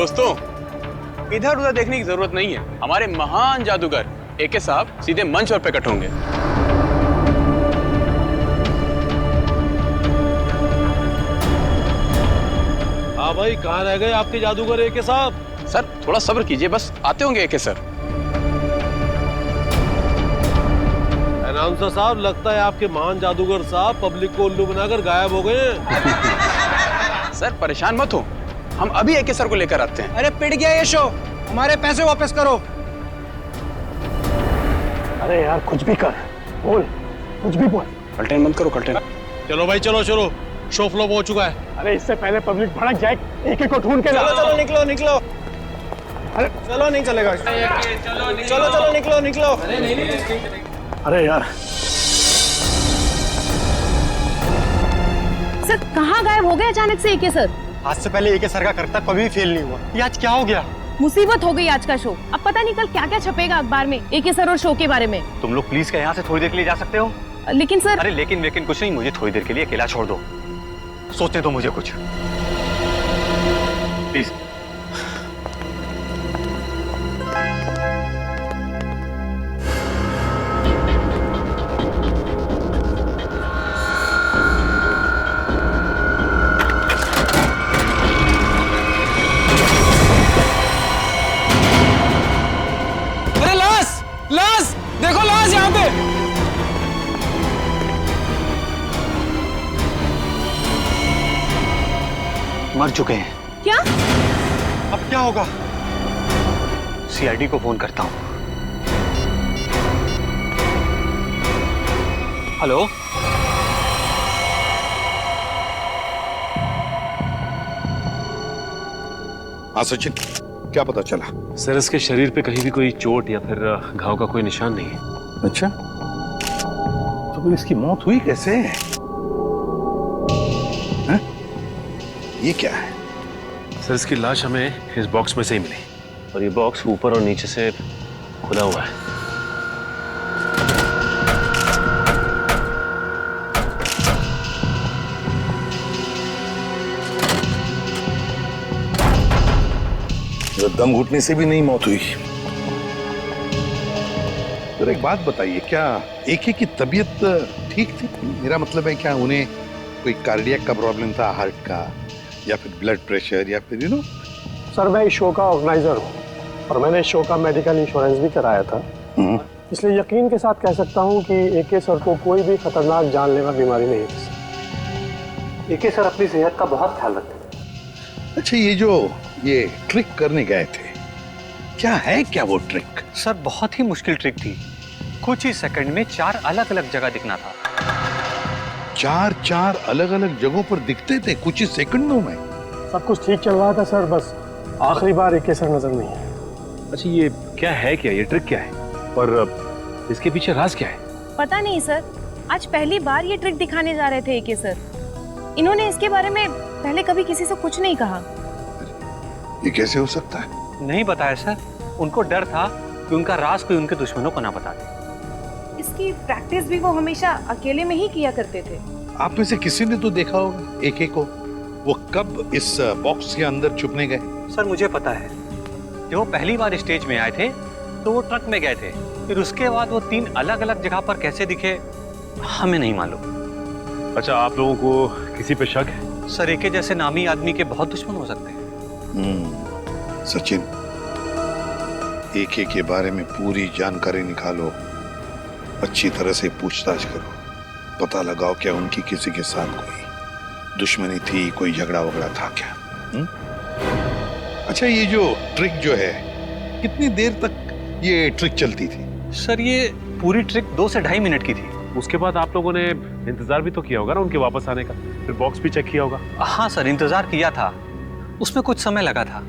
दोस्तों, इधर उधर देखने की जरूरत नहीं है। हमारे महान जादूगर एके साहब सीधे मंच पर प्रकट होंगे। हाँ भाई, कहाँ रह गए आपके जादूगर एके साहब? सर थोड़ा सब्र कीजिए, बस आते होंगे एके सर। अनाउंसर साहब, लगता है आपके महान जादूगर साहब पब्लिक को उल्लू बनाकर गायब हो गए हैं। सर परेशान मत हो, हम अभी एके सर को लेकर आते हैं। अरे पिट गया ये शो, हमारे पैसे वापस करो। अरे यार कुछ भी कर, बोल, कुछ भी बोल। कल्टेन बंद करो, कल्टेन। चलो भाई चलो चलो, शो फ्लॉप हो चुका है। अरे इससे पहले पब्लिक भड़क जाए, एक को ढूंढ के ला। चलो चलो निकलो निकलो। अरे चलो नहीं चलेगा। चलो चलो निकलो निकलो। अरे यार सर कहाँ गायब हो गए अचानक से एके सर? आज से पहले एके सर का करता कभी फेल नहीं हुआ, ये आज क्या हो गया? मुसीबत हो गई आज का शो। अब पता नहीं कल क्या क्या छपेगा अखबार में एके सर और शो के बारे में। तुम लोग प्लीज क्या यहाँ से थोड़ी देर के लिए जा सकते हो? लेकिन सर। अरे लेकिन कुछ नहीं, मुझे थोड़ी देर के लिए अकेला छोड़ दो, सोचने दो मुझे कुछ, प्लीज। अरे लाश, लाश देखो, लाश यहाँ पे। मर चुके हैं। क्या? अब क्या होगा? सीआईडी को फोन करता हूँ। हेलो, हाँ सचिन, क्या पता चला? सर इसके शरीर पे कहीं भी कोई चोट या फिर घाव का कोई निशान नहीं है। अच्छा, तो फिर इसकी मौत हुई कैसे? हैं? ये क्या है? सर इसकी लाश हमें इस बॉक्स में से ही मिली, और ये बॉक्स ऊपर और नीचे से खुला हुआ है। दम घुटने से भी नहीं मौत हुई। तो एक बात बताइए, क्या एके की तबीयत ठीक थी? मेरा मतलब है, क्या उन्हें कोई कार्डियक का प्रॉब्लम था, हार्ट का, या फिर ब्लड प्रेशर, या फिर सर मैं इस शो का ऑर्गेनाइजर हूँ और मैंने इस शो का मेडिकल इंश्योरेंस भी कराया था, इसलिए यकीन के साथ कह सकता हूँ कि एके सर को कोई भी खतरनाक जानलेवा बीमारी नहीं थी। एके सर अपनी सेहत का बहुत ख्याल रखते हैं। अच्छा, ये ट्रिक करने गए थे, क्या है क्या वो ट्रिक? सर बहुत ही मुश्किल ट्रिक थी। कुछ ही सेकंड में 4 अलग अलग जगह दिखना था। 4 अलग अलग जगहों पर दिखते थे कुछ ही सेकंडों में? सब कुछ ठीक चल रहा था सर, बस आखिरी बार एके सर नजर नहीं है। अच्छा ये क्या है, क्या ये ट्रिक क्या है, और इसके पीछे राज क्या है? पता नहीं सर, आज पहली बार ये ट्रिक दिखाने जा रहे थे एके सर। इन्होंने इसके बारे में पहले कभी किसी से कुछ नहीं कहा। ये कैसे हो सकता है? नहीं बताया सर, उनको डर था कि उनका राज कोई उनके दुश्मनों को ना बता दे। इसकी प्रैक्टिस भी वो हमेशा अकेले में ही किया करते थे। आप में से किसी ने तो देखा होगा एके को, वो कब इस बॉक्स के अंदर छुपने गए? सर मुझे पता है, जब वो पहली बार स्टेज में आए थे तो वो ट्रक में गए थे, फिर उसके बाद वो 3 अलग अलग जगह पर कैसे दिखे हमें नहीं मालूम। अच्छा, आप लोगों को किसी पे शक है? सर एके जैसे नामी आदमी के बहुत दुश्मन हो सकते हैं। सचिन, एके के बारे में पूरी जानकारी निकालो, अच्छी तरह से पूछताछ करो, पता लगाओ क्या उनकी किसी के साथ कोई दुश्मनी थी, कोई झगड़ा वगड़ा था क्या? अच्छा, ये जो ट्रिक जो है, कितनी देर तक ये ट्रिक चलती थी? सर ये पूरी ट्रिक 2 से 2.5 मिनट की थी। उसके बाद आप लोगों ने इंतजार भी तो किया होगा ना उनके वापस आने का, फिर बॉक्स भी चेक किया होगा। हाँ सर, इंतजार किया था, उसमें कुछ समय लगा था।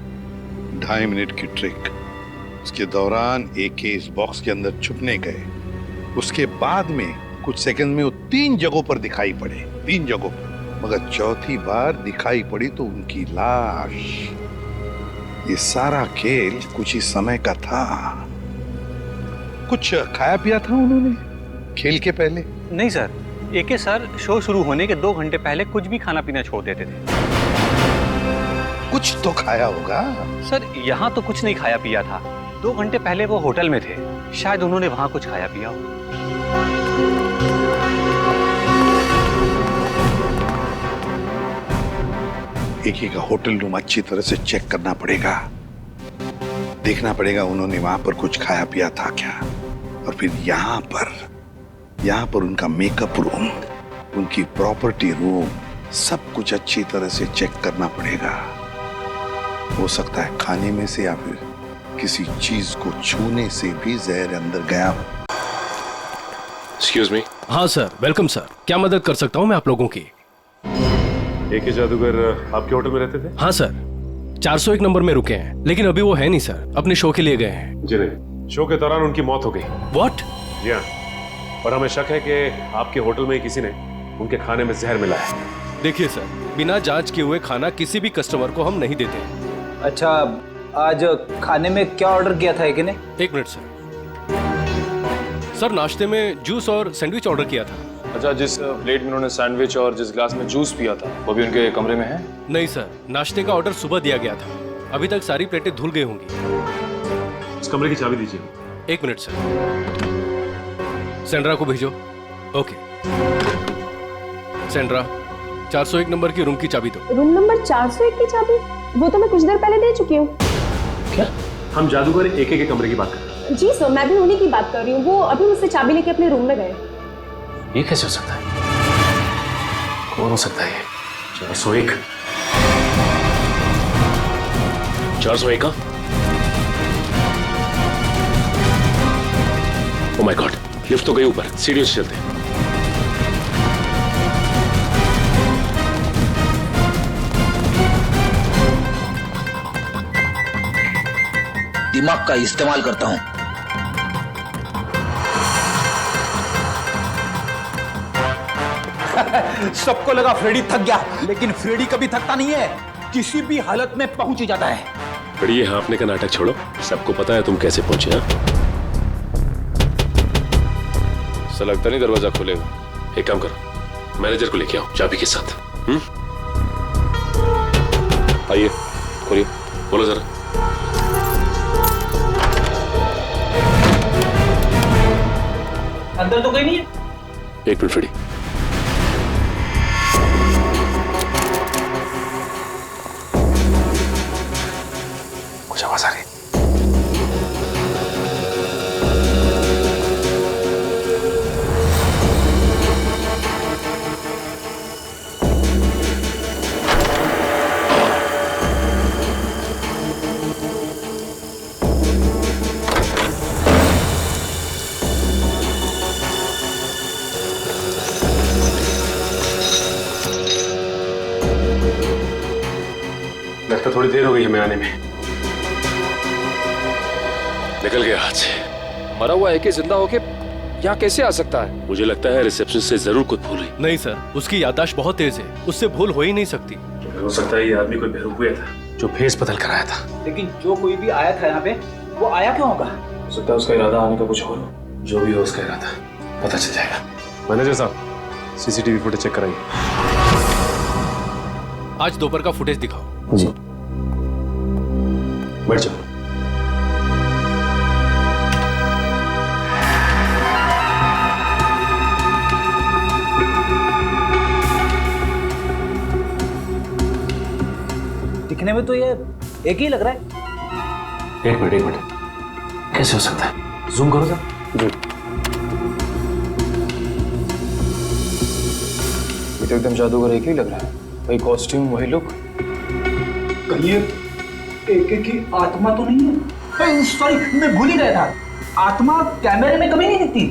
2.5 मिनट की ट्रिक, उसके दौरान एके इस बॉक्स के अंदर छुपने गए, उसके बाद में कुछ सेकंड में वो 3 जगहों पर दिखाई पड़े, 3 जगहों पर, मगर चौथी बार दिखाई पड़ी तो उनकी लाश। ये सारा खेल कुछ ही समय का था। कुछ खाया पिया था उन्होंने खेल के पहले? नहीं सर, एके सर शो शुरू होने के 2 घंटे पहले कुछ भी खाना पीना छोड़ देते थे। कुछ तो खाया होगा। सर यहाँ तो कुछ नहीं खाया पिया था। 2 घंटे पहले वो होटल में थे, शायद उन्होंने वहां कुछ खाया पिया हो। एके का होटल रूम अच्छी तरह से चेक करना पड़ेगा, देखना पड़ेगा उन्होंने वहां पर कुछ खाया पिया था क्या। और फिर यहाँ पर उनका मेकअप रूम, उनकी प्रॉपर्टी रूम, सब कुछ अच्छी तरह से चेक करना पड़ेगा। हो सकता है खाने में से या फिर किसी चीज को छूने से भी जहर अंदर गया हो। Excuse me. हाँ सर, वेलकम सर। क्या मदद कर सकता हूँ मैं आप लोगों की? एके जादूगर आपके होटल में रहते थे? हाँ सर, 401 नंबर में रुके हैं, लेकिन अभी वो है नहीं सर, अपने शो के लिए गए हैं। जी नहीं, शो के दौरान उनकी मौत हो गई। व्हाट? जी हाँ, और हमें शक है कि आपके होटल में किसी ने उनके खाने में जहर मिला है। देखिए सर, बिना जांच किए हुए खाना किसी भी कस्टमर को हम नहीं देते। अच्छा, आज खाने में क्या ऑर्डर किया था एक ने? 1 मिनट सर। सर, नाश्ते में जूस और सैंडविच ऑर्डर किया था। अच्छा, जिस प्लेट में उन्होंने सैंडविच और जिस ग्लास में जूस पिया था वो भी उनके कमरे में है? नहीं सर, नाश्ते का ऑर्डर सुबह दिया गया था, अभी तक सारी प्लेटें धुल गई होंगी। इस कमरे की चाबी दीजिए। 1 मिनट सर, सेंड्रा को भेजो। ओके सेंड्रा, 401 नंबर की रूम की चाबी दो। रूम नंबर 401 की चाबी? वो तो मैं कुछ देर पहले दे चुकी हूँ। क्या? हम जादूगर एके के कमरे की बात कर रहे हैं। जी सर, मैं भी उन्हीं की बात कर रही हूँ। वो अभी मुझसे चाबी लेके अपने रूम में गए। ये कैसे हो सकता है? कौन हो सकता है ये? 401? 401 का? ओह माय गॉड, लिफ्ट तो गई ऊपर, सीढ़ियों से चलते हैं। दिमाग का इस्तेमाल करता हूँ। सबको लगा फ्रेडी थक गया, लेकिन फ्रेडी कभी थकता नहीं है, किसी भी हालत में पहुंच ही जाता है। बड़ी ये हाँफने का नाटक छोड़ो, सबको पता है तुम कैसे पहुंचे। हाँ, ऐसा लगता नहीं दरवाजा खोलेगा। एक काम करो, मैनेजर को लेके आओ चाबी के साथ। आइए, खोलिए, बोलो जरा। अंदर तो कोई नहीं है। 1 मिनट फ्रेडी। कुछ आवाज आ रही है। लगता थोड़ी देर हो गई हमें आने में। निकल गया हाथ से। मरा हुआ एके जिंदा होके यहाँ कैसे आ सकता है? मुझे लगता है रिसेप्शन से जरूर कुछ भूल हुई। नहीं सर, उसकी याददाश्त बहुत तेज है, उससे भूल हो ही नहीं सकती। हो सकता है ये आदमी कोई बेवकूफ हुआ था जो भेस बदल कर आया था। लेकिन जो कोई भी आया था यहाँ पे, वो आया क्यों होगा? हो सकता है उसका इरादा आने का कुछ और हो। जो भी हो उसका इरादा पता चल जाएगा। मैनेजर साहब, सीसीटीवी फुटेज चेक कराइए। आज दोपहर का फुटेज दिखाओ। जी, बैठ जाओ। दिखने में तो ये एक ही लग रहा है। एक मिनट, कैसे हो सकता है? जूम करो सर। जी। ये तो एकदम जादूगर एक ही लग रहा है। वही कॉस्ट्यूम, वही लुक। कहीं एके की आत्मा तो नहीं है? सॉरी, मैं भूल ही गया था। आत्मा कैमरे में कभी नहीं दिखती।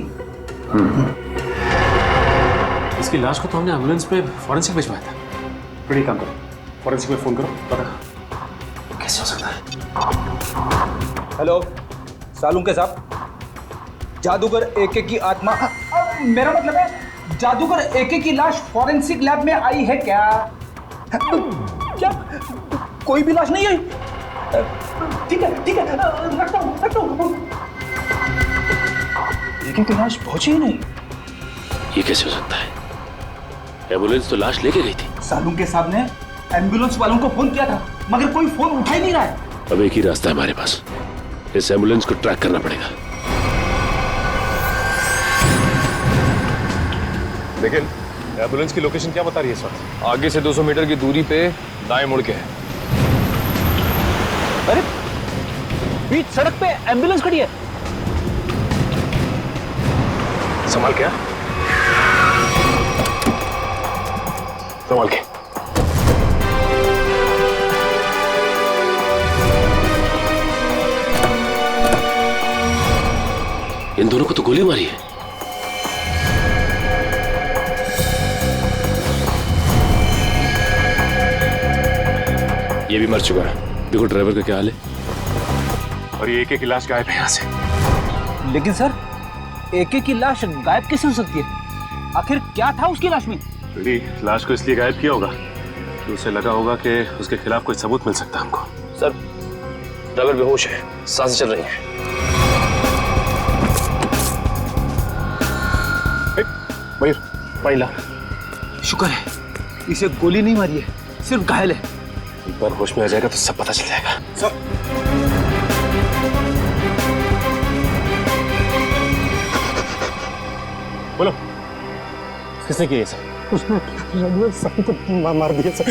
इसकी लाश को तो हमने एम्बुलेंस पे फॉरेंसिक भिजवाया था। बड़ी काम करो, फॉरेंसिक में फोन करो, पता कैसे हो सकता है। हेलो सालुंके साहब, जादूगर एके की आत्मा, मेरा मतलब है जादूगर एके की लाश फॉरेंसिक लैब में आई है क्या? क्या कोई भी लाश नहीं आई? ठीक है रखता हूँ। एके की लाश पहुंची ही नहीं। ये कैसे हो सकता है? एम्बुलेंस तो लाश लेके गई थी। सालुंके साहब ने एम्बुलेंस वालों को फोन किया था, मगर कोई फोन उठा ही नहीं रहा है। अब एक ही रास्ता है हमारे पास, इस एम्बुलेंस को ट्रैक करना पड़ेगा। लेकिन एम्बुलेंस की लोकेशन क्या बता रही है सर? आगे से 200 मीटर की दूरी पे दाएं मुड़ के है। अरे बीच सड़क पे एम्बुलेंस खड़ी है। संभाल के, संभाल के। इन दोनों को तो गोली मारी है। ये भी मर चुका है। देखो ड्राइवर का क्या हाल है। और ये एक की लाश गायब है यहाँ से। लेकिन सर एके की लाश गायब कैसे हो सकती है? आखिर क्या था उसकी लाश में? लाश को इसलिए गायब किया होगा कि उसे लगा होगा कि उसके खिलाफ कोई सबूत मिल सकता है हमको। सर, ड्राइवर बेहोश है, सांसें चल रही हैं। मयूर, पानी ला। शुक्र है इसे गोली नहीं मारी है, सिर्फ घायल है। एक बार होश में आ जाएगा तो सब पता चल जाएगा। सर बोलो, किसने किया ये सब? उसने रघुवीर साहब को मार दिया सर।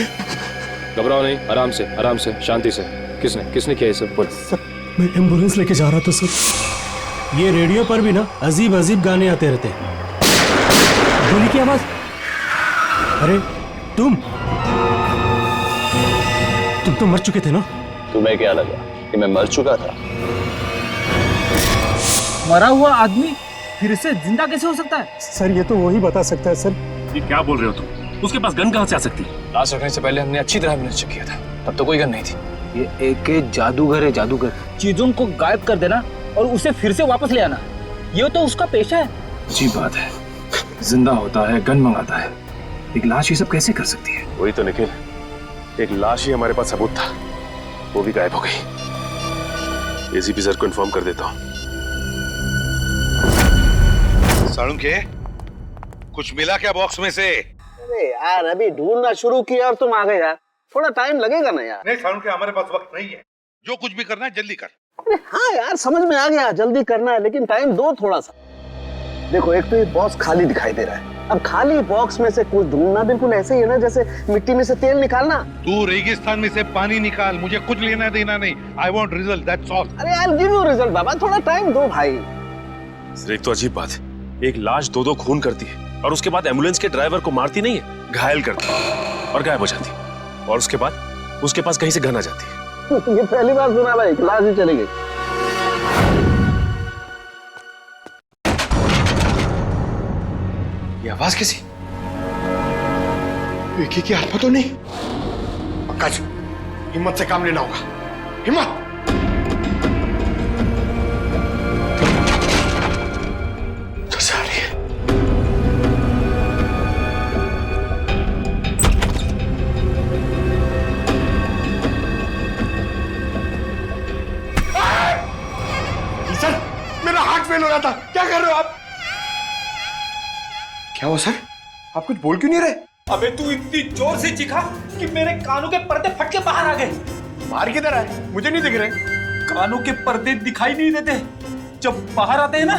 घबराओ नहीं, आराम से, आराम से, शांति से। किसने किया ये सब? बोलो। सर मैं एम्बुलेंस लेके जा रहा था सर। ये रेडियो पर भी ना अजीब अजीब गाने आते रहते हैं। गोली की आवाज। अरे तुम तो मर चुके थे ना? तुम्हें क्या लगा कि मैं मर चुका था? मरा हुआ आदमी फिर से जिंदा कैसे हो सकता है? सर ये तो वही बता सकता है सर। ये क्या बोल रहे हो तुम? उसके पास गन कहाँ से आ सकती है? लाश रखने से पहले हमने अच्छी तरह एम्बुलेंस चेक किया था, तब तो कोई गन नहीं थी। ये एके जादूगर है, जादूगर। चीजों को गायब कर देना और उसे फिर से वापस ले आना, ये तो उसका पेशा है। अच्छी बात है, जिंदा होता है, गन मंगाता है, एक लाश ये सब कैसे कर सकती है? वही तो निखिल, एक लाश ही हमारे पास सबूत था, वो भी गायब हो गई। एसीपी सर को इन्फॉर्म कर देता हूँ। साळुंखे, कुछ मिला क्या बॉक्स में से? अरे यार अभी ढूंढना शुरू किया और तुम आ गए यार, थोड़ा टाइम लगेगा ना यार। नहीं साळुंखे, हमारे पास वक्त नहीं है, जो कुछ भी करना है जल्दी कर। अरे हाँ यार समझ में आ गया, जल्दी करना है लेकिन टाइम दो थोड़ा सा। देखो एक तो ये बॉक्स खाली दिखाई दे रहा है, अब खाली बॉक्स में से कुछ ढूंढना बिल्कुल ऐसे ही है ना जैसे मिट्टी में से तेल निकालना। तू रेगिस्तान में से पानी निकाल, मुझे कुछ लेना देना नहीं। I want result, that's all. अरे यार गिव यू रिजल्ट बाबा, थोड़ा टाइम दो भाई। एक तो अजीब बात है, एक लाश दो खून करती है और उसके बाद एम्बुलेंस के ड्राइवर को मारती नहीं है, घायल करती है और गायब हो जाती है। और उसके बाद उसके पास कहीं से गन आ जाती है। ये पहली बार सुना भाई, लाश ही चली गई। ये आवाज कैसी? एक की आत्मा तो नहीं? पंकज, हिम्मत से काम लेना होगा, हिम्मत। जैसे आ रही है। सर मेरा हार्ट फेल हो रहा था, क्या कर रहे हो आप? क्या हुआ सर, आप कुछ बोल क्यों नहीं रहे? अबे तू इतनी जोर से चीखा कि मेरे कानों के पर्दे फट के बाहर आ गए। बाहर किधर आए? मुझे नहीं दिख रहे। कानों के पर्दे दिखाई नहीं देते, जब बाहर आते हैं ना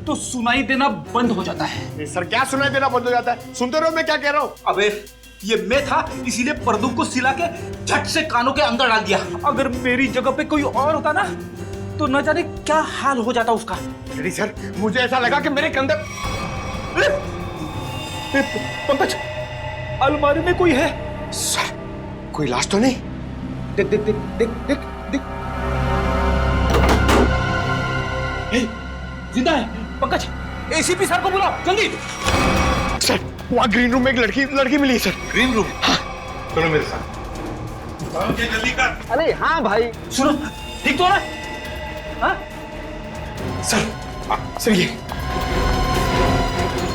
तो सुनाई देना बंद हो जाता है। सर क्या सुनाई देना बंद हो जाता है? सुनते रहो मैं क्या कह रहा हूँ। अबे ये मैं था, इसीलिए पर्दों को सिला के झट से कानों के अंदर डाल दिया। अगर मेरी जगह पे कोई और होता ना तो न जाने क्या हाल हो जाता उसका। नहीं सर, मुझे ऐसा लगा कि मेरे कंधे। पंकज, अलमारी में कोई है। सर कोई लाश तो नहीं? देख देख देख देख देख देख, जिंदा है। पंकज, एसीपी सर को बुलाओ जल्दी। सर वहाँ ग्रीन रूम में एक लड़की मिली है सर। Green room? हाँ। चलो मेरे साथ। जल्दी कर। अरे हाँ भाई सुनो, ठीक तो ना? हाँ? सर ये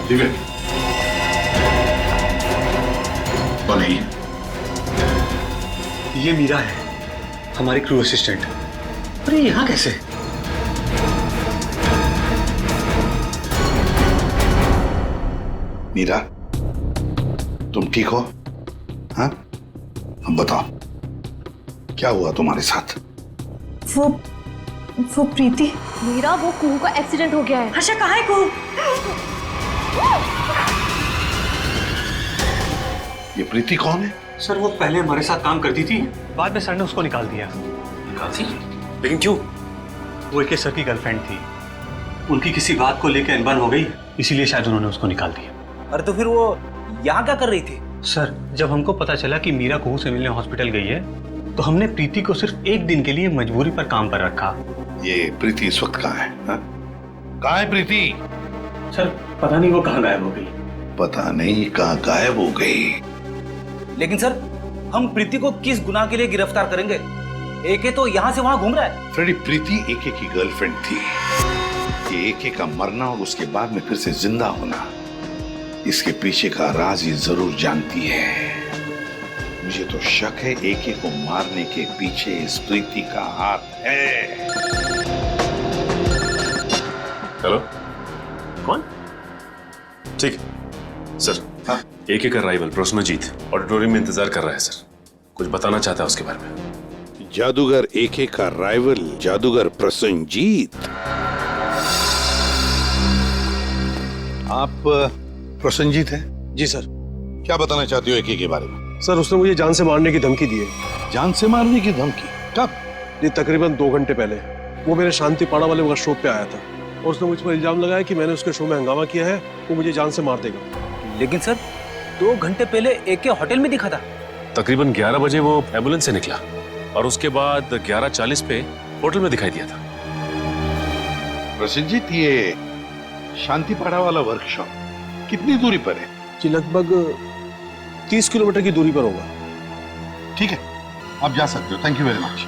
ठीक है। कौन है ये मीरा है, हमारी क्रू असिस्टेंट। अरे यहाँ कैसे? मीरा, तुम ठीक हो? हाँ, अब बताओ क्या हुआ तुम्हारे साथ? वो प्रीति। मीरा, वो कुहू का एक्सीडेंट हो गया है। हर्षा, कहाँ है कुहू? ये प्रीति कौन है? सर वो पहले हमारे साथ काम करती थी, बाद में सर ने उसको निकाल दिया। निकाल दी? लेकिन क्यों? वो एके सर की गर्लफ्रेंड थी, उनकी किसी बात को लेकर अनबन हो गई, इसीलिए शायद उन्होंने उसको निकाल दिया। अरे तो फिर वो यहाँ क्या कर रही थी? सर जब हमको पता चला कि मीरा कुहू से मिलने हॉस्पिटल गई है, तो हमने प्रीति को सिर्फ एक दिन के लिए मजबूरी पर काम पर रखा। ये प्रीति इस वक्त कहाँ है? कहाँ है प्रीति? सर पता नहीं वो कहाँ गायब हो गई। पता नहीं कहाँ गायब हो गई। लेकिन सर, हम प्रीति को किस गुनाह के लिए गिरफ्तार करेंगे? एके तो यहाँ से वहाँ घूम रहा है। फ्रेडी, प्रीति एके की गर्लफ्रेंड थी। ये एके का मरना और उसके बाद में फिर से जिंदा होना, इसके पीछे का राज ये जरूर जानती है। मुझे तो शक है एके को मारने के पीछे इस प्रीति का हाथ है। हेलो, कौन? ठीक है सर। हाँ, एके का राइवल प्रसन्नजीत ऑडिटोरियम में इंतजार कर रहा है सर, कुछ बताना चाहता है उसके बारे में। जादूगर एके का राइवल जादूगर प्रसन्नजीत? आप प्रसन्नजीत हैं? जी सर। क्या बताना चाहते हो एके के बारे में? सर, उसने मुझे जान से मारने की धमकी दी है। जान से मारने की धमकी? कब? ये तकरीबन 2 घंटे पहले। वो मेरे शांति पाड़ा वाले वर्कशॉप पे आया था और उसने मुझ पर इल्जाम लगाया कि मैंने उसके शो में हंगामा किया है, वो मुझे जान से मार देगा। लेकिन सर, 2 घंटे पहले एके होटल में दिखा था। तकरीबन 11 बजे वो एम्बुलेंस से निकला और उसके बाद 11:40 पे होटल में दिखाई दिया था। प्रसन्नजीत, ये शांतिपाड़ा वाला वर्कशॉप कितनी दूरी पर है? जी लगभग 30 किलोमीटर की दूरी पर होगा। ठीक है, आप जा सकते हो। Thank you very much.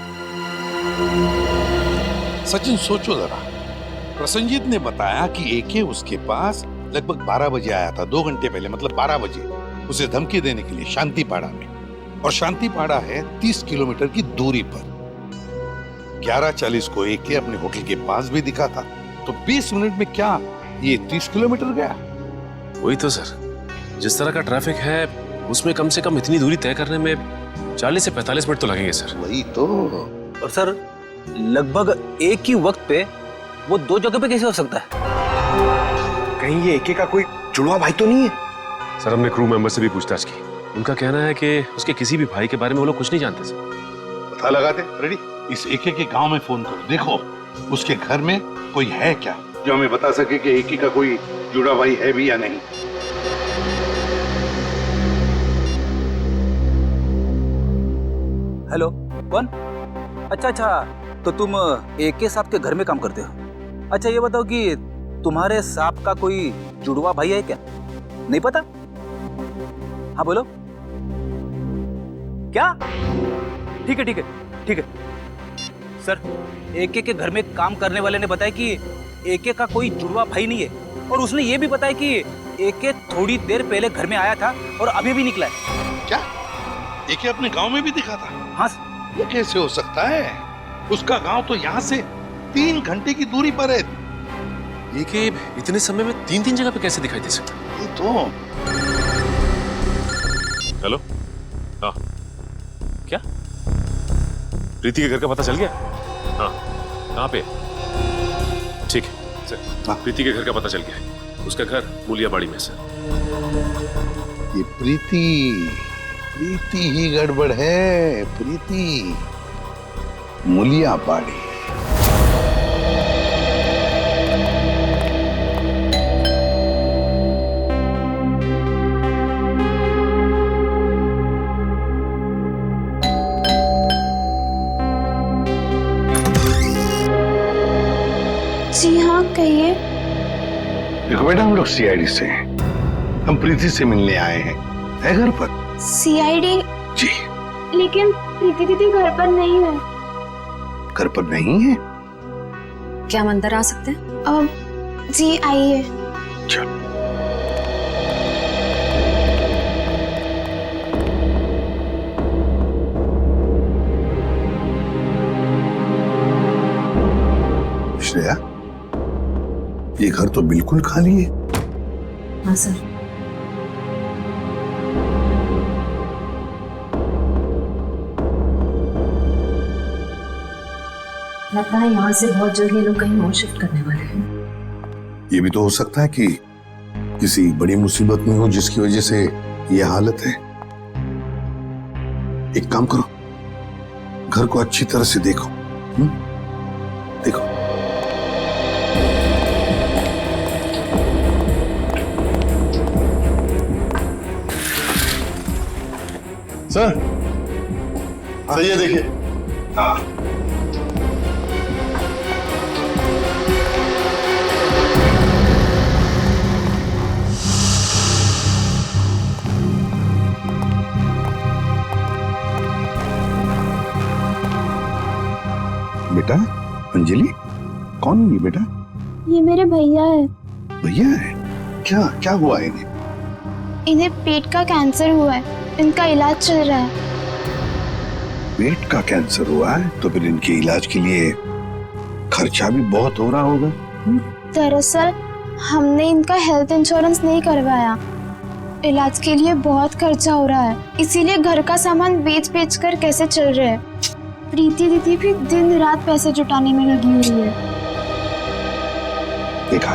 Sachin, सोचो जरा, प्रसन्नजीत ने बताया कि एके उसके पास लगभग 12 बजे आया था, 2 घंटे पहले, मतलब 12 बजे उसे धमकी देने के लिए शांतिपाड़ा में। और शांतिपाड़ा है 30 किलोमीटर की दूरी पर। 11:40 को एके अपने होटल के पास भी दिखा था, तो 20 मिनट में क्या ये 30 किलोमीटर गया? वही तो सर, जिस तरह का ट्रैफिक है उसमें कम से कम इतनी दूरी तय करने में 40 से 45 मिनट तो लगेंगे सर। वही तो। और सर, लगभग एक ही वक्त पे वो 2 जगह पे कैसे हो सकता है? कहीं ये एके का कोई जुड़वा भाई तो नहीं है? सर हमने क्रू मेंबर से भी पूछताछ की, उनका कहना है कि उसके किसी भी भाई के बारे में वो लोग कुछ नहीं जानते सर। पता लगाते। रेडी, इस एके के गांव में फोन करो, देखो उसके घर में कोई है क्या जो हमें बता सके कि एके का कोई जुड़ा भाई है भी या नहीं। हेलो, कौन? अच्छा, तो तुम एके साहब के घर में काम करते हो? अच्छा, ये बताओ कि तुम्हारे साहब का कोई जुड़वा भाई है क्या? नहीं पता? हाँ बोलो। क्या? ठीक है। सर, एके के घर में काम करने वाले ने बताया कि एके का कोई जुड़वा भाई नहीं है, और उसने ये भी बताया कि एके थोड़ी देर पहले घर में आया था और अभी भी निकला है। क्या एके अपने गांव में भी दिखा था? हाँ। ये कैसे हो सकता है? उसका गांव तो यहाँ से 3 घंटे की दूरी पर है। ये कि इतने समय में 3 जगह पे कैसे दिखाई दे सकता? ये तो। हेलो, हाँ, क्या प्रीति के घर का पता चल गया? हाँ, कहाँ पे? ठीक है सर, प्रीति के घर का पता चल गया है। उसका घर मूलियाबाड़ी में सर। ये प्रीति ही गड़बड़ है। प्रीति मूलियाबाड़ी। जी हाँ, कहिए। देखो बेटा, हम लोग सीआईडी से हैं। हम प्रीति से मिलने आए हैं। है घर पर? सीआईडी? जी। लेकिन प्रीति दीदी घर पर नहीं है। घर पर नहीं है? क्या हम अंदर आ सकते हैं? जी आइए। चलो। श्रेया, ये घर तो बिल्कुल खाली है। हाँ सर। लगता है यहाँ से बहुत जल्द ये लोग कहीं और शिफ्ट करने वाले हैं। ये भी तो हो सकता है कि किसी बड़ी मुसीबत में हो जिसकी वजह से ये हालत है। एक काम करो, घर को अच्छी तरह से देखो। देखो। सर, ये देखिए। हाँ। बेटा अंजलि, कौन है ये बेटा? ये मेरे भैया है। भैया है? क्या क्या हुआ है इन्हें? इन्हें पेट का कैंसर हुआ है, इनका इलाज चल रहा है। पेट का कैंसर हुआ है तो फिर इनके इलाज के लिए खर्चा भी बहुत हो रहा होगा। दरअसल हमने इनका हेल्थ इंश्योरेंस नहीं करवाया, इलाज के लिए बहुत खर्चा हो रहा है, इसीलिए घर का सामान बेच बेच कर कैसे चल रहे हैं। प्रीति दीदी भी दिन रात पैसे जुटाने में लगी हुई है। देखा,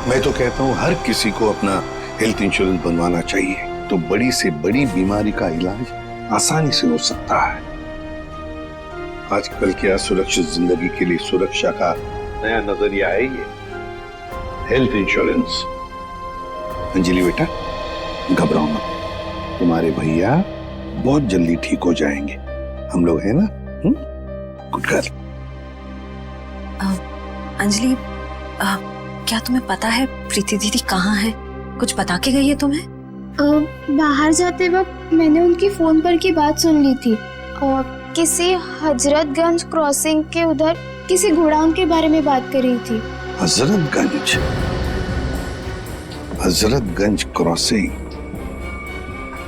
मैं तो कहता हूँ हर किसी को अपना हेल्थ इंश्योरेंस बनवाना चाहिए, तो बड़ी से बड़ी बीमारी का इलाज आसानी से हो सकता है। आजकल के असुरक्षित जिंदगी के लिए सुरक्षा का नया नजरिया है ये हेल्थ इंश्योरेंस। अंजलि बेटा, घबराओ मत, तुम्हारे भैया बहुत जल्दी ठीक हो जाएंगे, हम लोग हैं ना। Good girl. अंजलि, क्या तुम्हें पता है प्रीति दीदी कहाँ है? कुछ बता के गई है तुम्हें? बाहर जाते वक्त मैंने उनकी फोन पर की बात सुन ली थी। किसी हजरतगंज क्रॉसिंग के उधर किसी गोडाउन के बारे में बात कर रही थी। हजरतगंज क्रॉसिंग,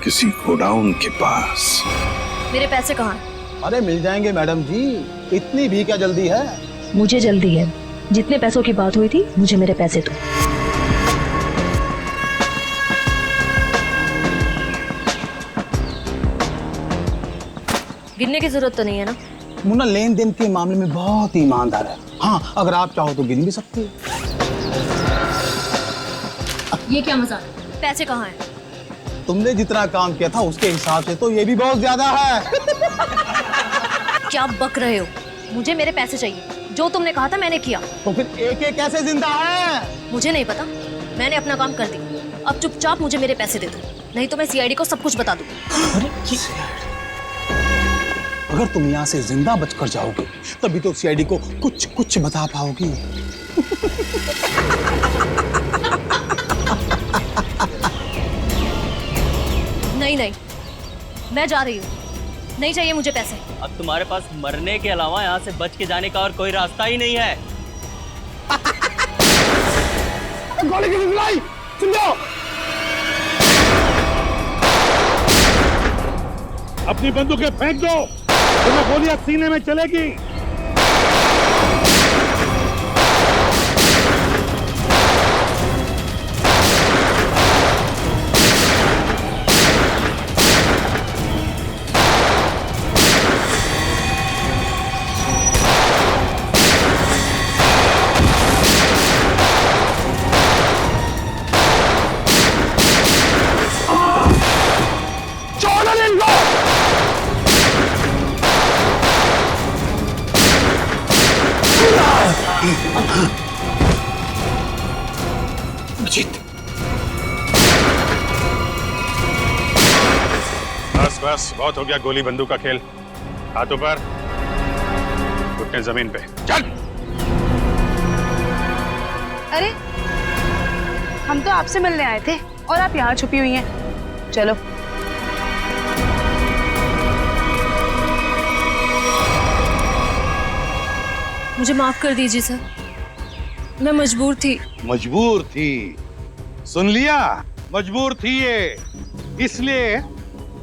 किसी गोडाउन के पास। मेरे पैसे कहाँ हैं? अरे मिल जाएंगे मैडम जी, इतनी भी क्या जल्दी है? मुझे जल्दी है, जितने पैसों की बात हुई थी मुझे मेरे पैसे दो। गिनने की जरूरत तो नहीं है ना? मुन्ना लेन देन के मामले में बहुत ईमानदार है। हाँ, अगर आप चाहो तो गिन भी सकती है। ये क्या मजाक? पैसे कहाँ हैं? तुमने जितना काम किया था उसके हिसाब से तो ये भी बहुत ज्यादा है। क्या बक रहे हो? मुझे मेरे पैसे चाहिए, जो तुमने कहा था मैंने किया। तो फिर एक एक कैसे जिंदा है? मुझे नहीं पता, मैंने अपना काम कर दिया। अब चुपचाप मुझे मेरे पैसे दे दो, नहीं तो मैं सीआईडी को सब कुछ बता दूँ। अगर तुम यहाँ से जिंदा बचकर जाओगे तभी तो सीआईडी को कुछ कुछ बता पाओगी। नहीं नहीं, मैं जा रही हूँ, नहीं चाहिए मुझे पैसे। अब तुम्हारे पास मरने के अलावा यहाँ से बच के जाने का और कोई रास्ता ही नहीं है। गोली की चलाई, सुन लो। अपनी बंदूकें फेंक दो, तुम्हें गोलियां सीने में चलेगी। बस बस, बहुत हो गया गोली बंदूक का खेल। हाथों पर, घुटने जमीन पे, चल। अरे, हम तो आपसे मिलने आए थे और आप यहाँ छुपी हुई हैं। चलो। मुझे माफ कर दीजिए सर, मैं मजबूर थी। मजबूर थी? सुन लिया, मजबूर थी ये, इसलिए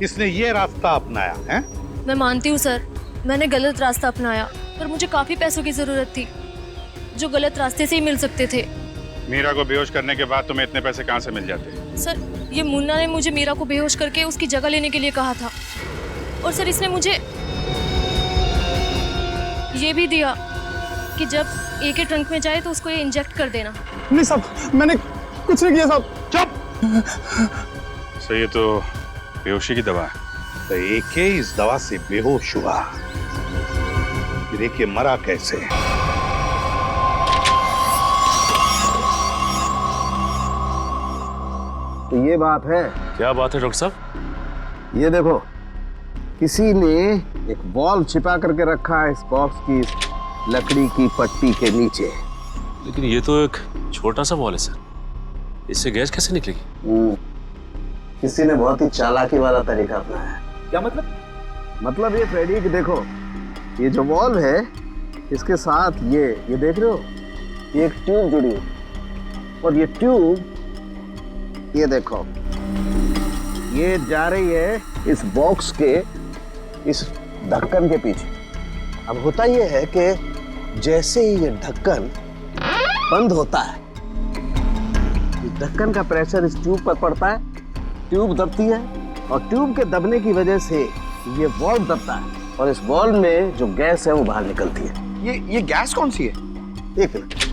इसने ये रास्ता अपनाया है। मैं मानती हूँ सर, मैंने गलत रास्ता अपनाया, पर मुझे काफी पैसों की जरूरत थी जो गलत रास्ते से ही मिल सकते थे। मीरा को बेहोश करने के बाद तुम्हें इतने पैसे कहाँ से मिल जाते? सर, ये मुन्ना ने मुझे मीरा को बेहोश करके उसकी जगह लेने के लिए कहा था, और सर इसने मुझे ये भी दिया कि जब AK ट्रंक में जाए तो उसको ये इंजेक्ट कर देना। नहीं साहब, मैंने कुछ नहीं किया साहब। चुप। सर ये तो बेहोशी की दवा है। तो AK इस दवा से बेहोश हुआ, फिर AK मरा कैसे? तो ये बात है। क्या बात है डॉक्टर साहब? ये देखो, किसी ने एक बॉल छिपा करके रखा है इस बॉक्स की लकड़ी की पट्टी के नीचे। लेकिन ये तो एक छोटा सा बॉल है सर, इससे गैस कैसे निकलेगी? किसी ने बहुत ही चालाकी वाला तरीका अपनाया है। क्या मतलब? मतलब ये फ्रेडी कि देखो, ये जो बॉल है इसके साथ ये देख रहे हो, ये एक ट्यूब जुड़ी है और ये ट्यूब, ये देखो, ये जा रही है इस बॉक्स के इस ढक्कन के पीछे। अब होता ये है कि जैसे ही ये ढक्कन बंद होता है, इस ढक्कन का प्रेशर इस ट्यूब पर पड़ता है, ट्यूब दबती है और ट्यूब के दबने की वजह से ये वॉल्व दबता है और इस वॉल्व में जो गैस है वो बाहर निकलती है। ये गैस कौन सी है? एक मिनट।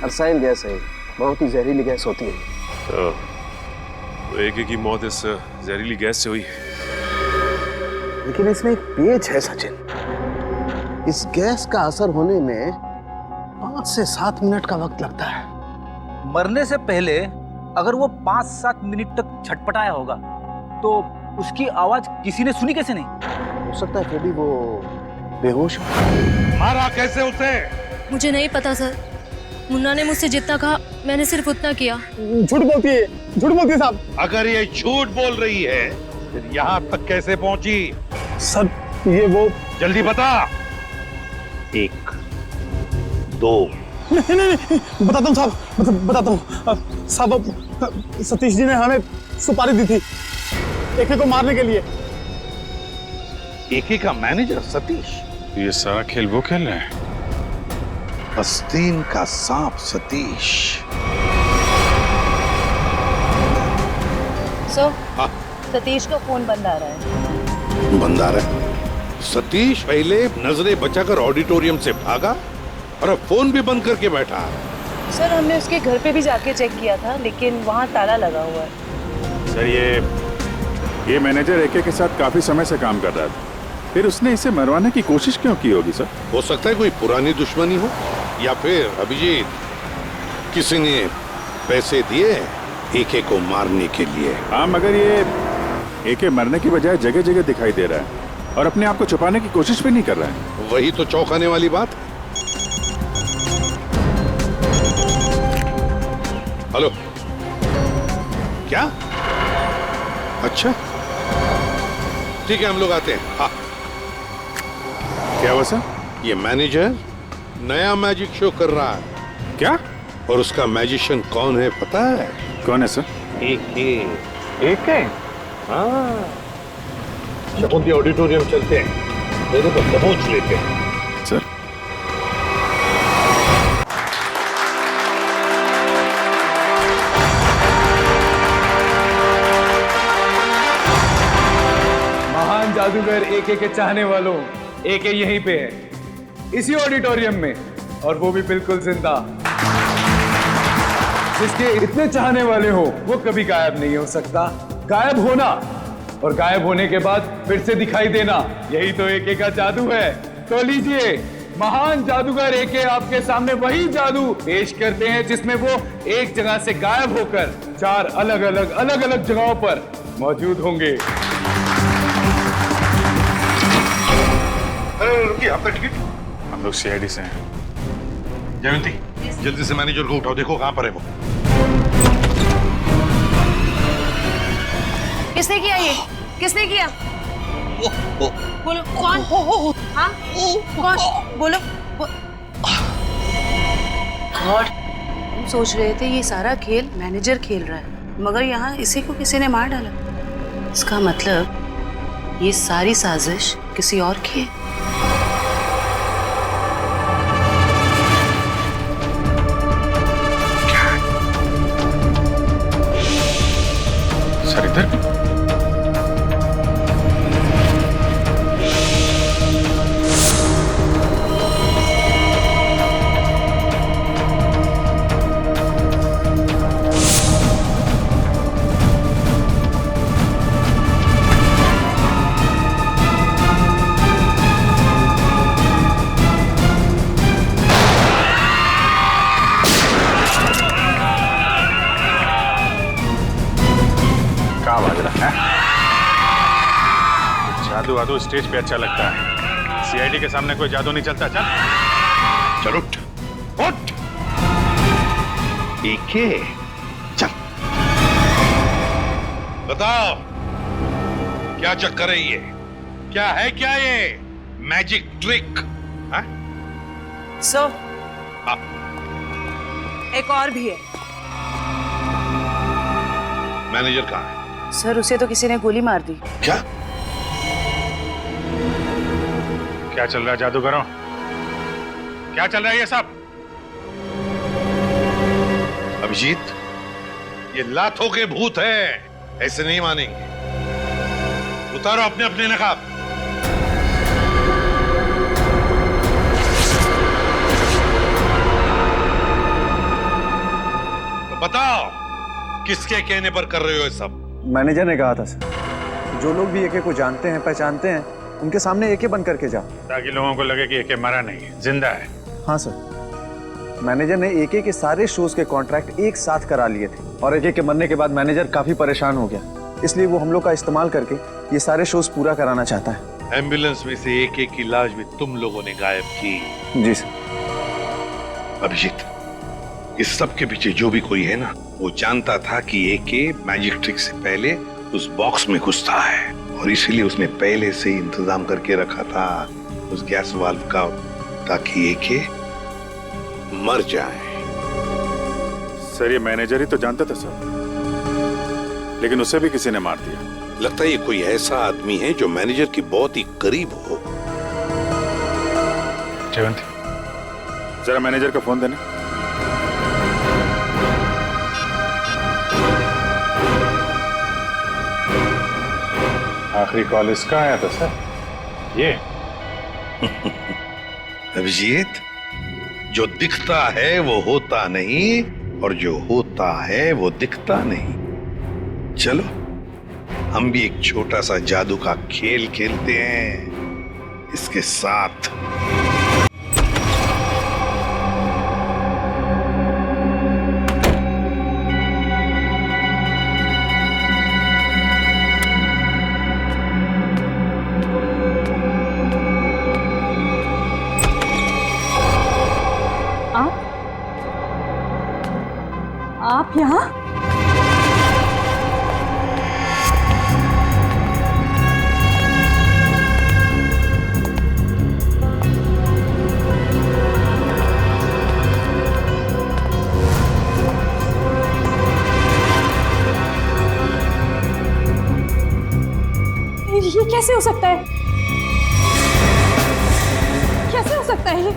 अरसाइन गैस है, बहुत ही जहरीली गैस होती है। तो AK की मौत इस जहरीली गैस से हुई है। लेकिन इसमें एक पेच है सचिन, इस गैस का असर होने में 5 से 7 मिनट का वक्त लगता है। मरने से पहले अगर वो 5-7 मिनट तक छटपटाया होगा तो उसकी आवाज किसी ने सुनी कैसे नहीं? हो सकता है फ्रेडी वो बेहोश हो। मारा कैसे उसे? मुझे नहीं पता सर, मुन्ना ने मुझसे जितना कहा मैंने सिर्फ उतना किया। झूठ बोलती है साहब। अगर ये झूठ बोल रही है फिर यहाँ तक कैसे पहुंची? सर ये वो, जल्दी बता। 1 2 नहीं, बताता हूँ साहब, बताता हूँ साहब। सतीश जी ने हमें सुपारी दी थी AK को मारने के लिए। AK का मैनेजर सतीश? ये सारा खेल वो खेल रहे हैं। आस्तीन का सांप सतीश। सतीश का फोन बंद आ रहा है। बंद आ रहा है? सतीश पहले नजरें बचाकर ऑडिटोरियम से भागा और अब फोन भी बंद करके बैठा। सर हमने उसके घर पे भी जाके चेक किया था लेकिन वहाँ ताला लगा हुआ है। सर ये मैनेजर AK के साथ काफी समय से काम कर रहा था, फिर उसने इसे मरवाने की कोशिश क्यों की होगी सर? हो सकता है कोई पुरानी दुश्मनी हो या फिर अभिजीत किसी ने पैसे दिए AK को मारने के लिए। हाँ, मगर ये AK मरने की बजाय जगह जगह दिखाई दे रहा है और अपने आप को छुपाने की कोशिश भी नहीं कर रहा है। वही तो चौंकाने वाली बात। हेलो, क्या? अच्छा ठीक है, हम लोग आते हैं। हाँ। क्या हुआ सर? ये मैनेजर नया मैजिक शो कर रहा है। क्या? और उसका मैजिशियन कौन है पता है? कौन है सर? AK? हाँ। शकुंती ऑडिटोरियम चलते हैं, मेरे को दबोच लेते हैं। सर महान जादूगर AK के चाहने वालों, AK यहीं पे है, इसी ऑडिटोरियम में, और वो भी बिल्कुल जिंदा। जिसके इतने चाहने वाले हो वो कभी गायब नहीं हो सकता। गायब होना और गायब होने के बाद फिर से दिखाई देना, यही तो AK का जादू है। तो लीजिए, महान जादूगर AK आपके सामने वही जादू पेश करते हैं जिसमें वो एक जगह से गायब होकर 4 अलग अलग जगहों पर मौजूद होंगे। रुकिए, आपका टिकट? हम लोग CID से हैं। जयंती, जल्दी से मैनेजर को उठाओ, देखो कहाँ पर है वो। किसने किया ये? किसने किया? बोलो कौन? हाँ? कौन? बोलो। गॉड, हम सोच रहे थे ये सारा खेल मैनेजर खेल रहा है, मगर यहाँ इसी को किसी ने मार डाला। इसका मतलब ये सारी साजिश किसी और की है। कहाँ भाग रहा है? जादू वादू स्टेज पे अच्छा लगता है, सीआईडी के सामने कोई जादू नहीं चलता। चल चल उठ उठ। एके चल बताओ क्या चक्कर है ये? क्या है क्या ये मैजिक ट्रिक? सर एक और भी है। मैनेजर कहाँ है? सर उसे तो किसी ने गोली मार दी। क्या क्या चल रहा है जादूगरों? क्या चल रहा है ये सब? अभिजीत, ये लातों के भूत है, ऐसे नहीं मानेंगे। उतारो अपने अपने नकाब। तो बताओ किसके कहने पर कर रहे हो ये सब? मैनेजर ने कहा था सर, जो लोग भी एके को जानते हैं पहचानते हैं उनके सामने एके बन करके जाओ, ताकि लोगों को लगे कि एके मरा नहीं, जिंदा है। हाँ सर, मैनेजर ने एके के सारे शोज के कॉन्ट्रैक्ट एक साथ करा लिए थे और एके के मरने के बाद मैनेजर काफी परेशान हो गया, इसलिए वो हम लोग का इस्तेमाल करके ये सारे शोज पूरा कराना चाहता है। एम्बुलेंस में से एके की लाश भी तुम लोगों ने गायब की? जी सर। अभिजीत, इस सब के पीछे जो भी कोई है ना, वो जानता था कि एके मैजिक ट्रिक से पहले उस बॉक्स में घुसता है और इसीलिए उसने पहले से ही इंतजाम करके रखा था उस गैस वाल्व का, ताकि एके मर जाए। सर ये मैनेजर ही तो जानता था सर, लेकिन उसे भी किसी ने मार दिया। लगता है ये कोई ऐसा आदमी है जो मैनेजर के बहुत ही करीब हो। जयवंती, जरा मैनेजर का फोन देना। आखिरी कॉल इसका आया था सर। ये अभिजीत, जो दिखता है वो होता नहीं और जो होता है वो दिखता नहीं। चलो हम भी एक छोटा सा जादू का खेल खेलते हैं इसके साथ। आप यहाँ? ये कैसे हो सकता है? कैसे हो सकता है ये?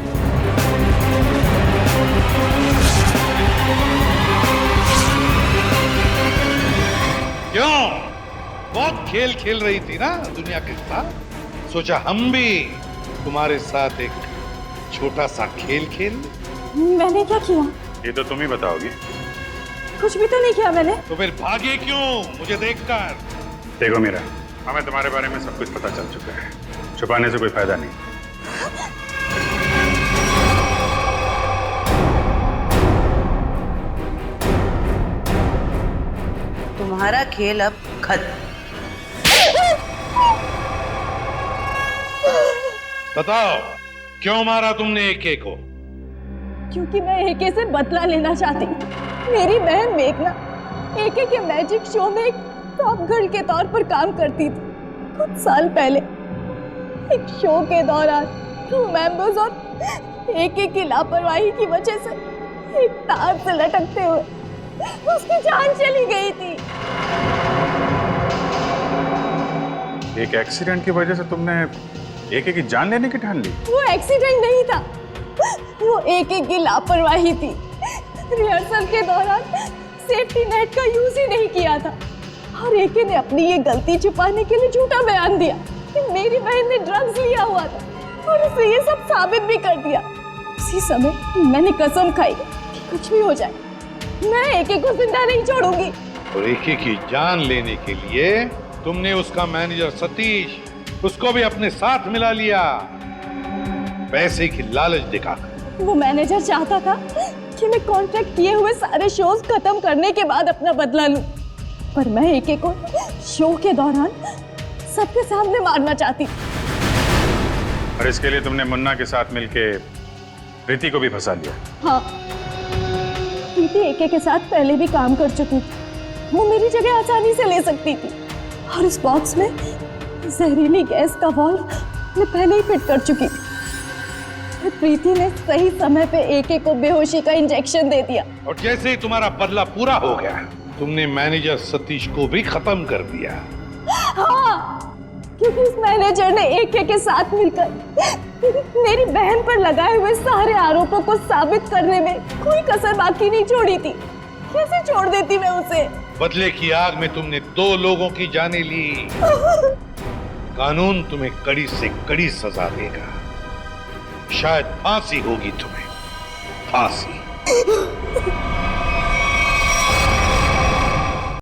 क्यों? बहुत खेल खेल रही थी ना दुनिया के साथ, सोचा हम भी तुम्हारे साथ एक छोटा सा खेल खेल। मैंने क्या किया? ये तो तुम ही बताओगी। कुछ भी तो नहीं किया मैंने। तो फिर भागे क्यों मुझे देखकर? देखो मीरा, हमें तुम्हारे बारे में सब कुछ पता चल चुका है, छुपाने से कोई फायदा नहीं। तुम्हारा खेल अब खत्म। बताओ क्यों मारा तुमने एके को? क्योंकि मैं एके से बदला लेना चाहती। मेरी बहन मेघना एके के मैजिक शो में एक टॉप गर्ल के तौर पर काम करती थी। कुछ साल पहले एक शो के दौरान क्रू मेंबर्स और एके की लापरवाही की वजह से एक तार से लटकते हुए उसकी जान चली गई थी। एक एक्सीडेंट की वजह से तुमने एके की जान लेने की ठान ली? वो एक्सीडेंट नहीं था, वो एके की लापरवाही थी। रिहर्सल के दौरान सेफ्टी नेट का यूज ही नहीं किया था और एके ने अपनी ये गलती छुपाने के लिए झूठा बयान दिया कि मेरी बहन ने ड्रग्स लिया हुआ था और उसे ये सब साबित भी कर दिया। उसी समय मैंने कसम खाई कि कुछ भी हो जाए मैं एके को जिंदा नहीं छोड़ूंगी। और एके की जान लेने के लिए तुमने उसका मैनेजर सतीश, उसको भी अपने साथ मिला लिया, पैसे की लालच दिखाकर। वो मैनेजर चाहता था कि मैं कॉन्ट्रैक्ट किए हुए सारे शोज खत्म करने के बाद अपना बदला लूं। पर मैं एके को शो के दौरान सबके सामने मारना चाहती। और इसके लिए तुमने मुन्ना के साथ मिलके प्रीति को भी फंसा लिया। हाँ, प्रीति एके के साथ पहले भी काम कर चुकी थी, वो मेरी जगह आसानी से ले सकती थी। और इस बॉक्स में जहरीली गैस का वाल्व मैं पहले ही फिट कर चुकी थी। प्रीति ने सही समय पे एके को बेहोशी का इंजेक्शन दे दिया। और जैसे ही तुम्हारा बदला पूरा हो गया, तुमने मैनेजर सतीश को भी खत्म कर दिया। हाँ, क्योंकि इस मैनेजर ने एके के साथ मिलकर मेरी बहन पर लगाए हुए सारे आरोपों को साबित करने में कोई कसर बाकी नहीं छोड़ी थी। कैसे छोड़ देती मैं उसे? बदले की आग में तुमने 2 लोगों की जानें ली। कानून तुम्हें कड़ी से कड़ी सजा देगा। शायद फांसी होगी तुम्हें, फांसी।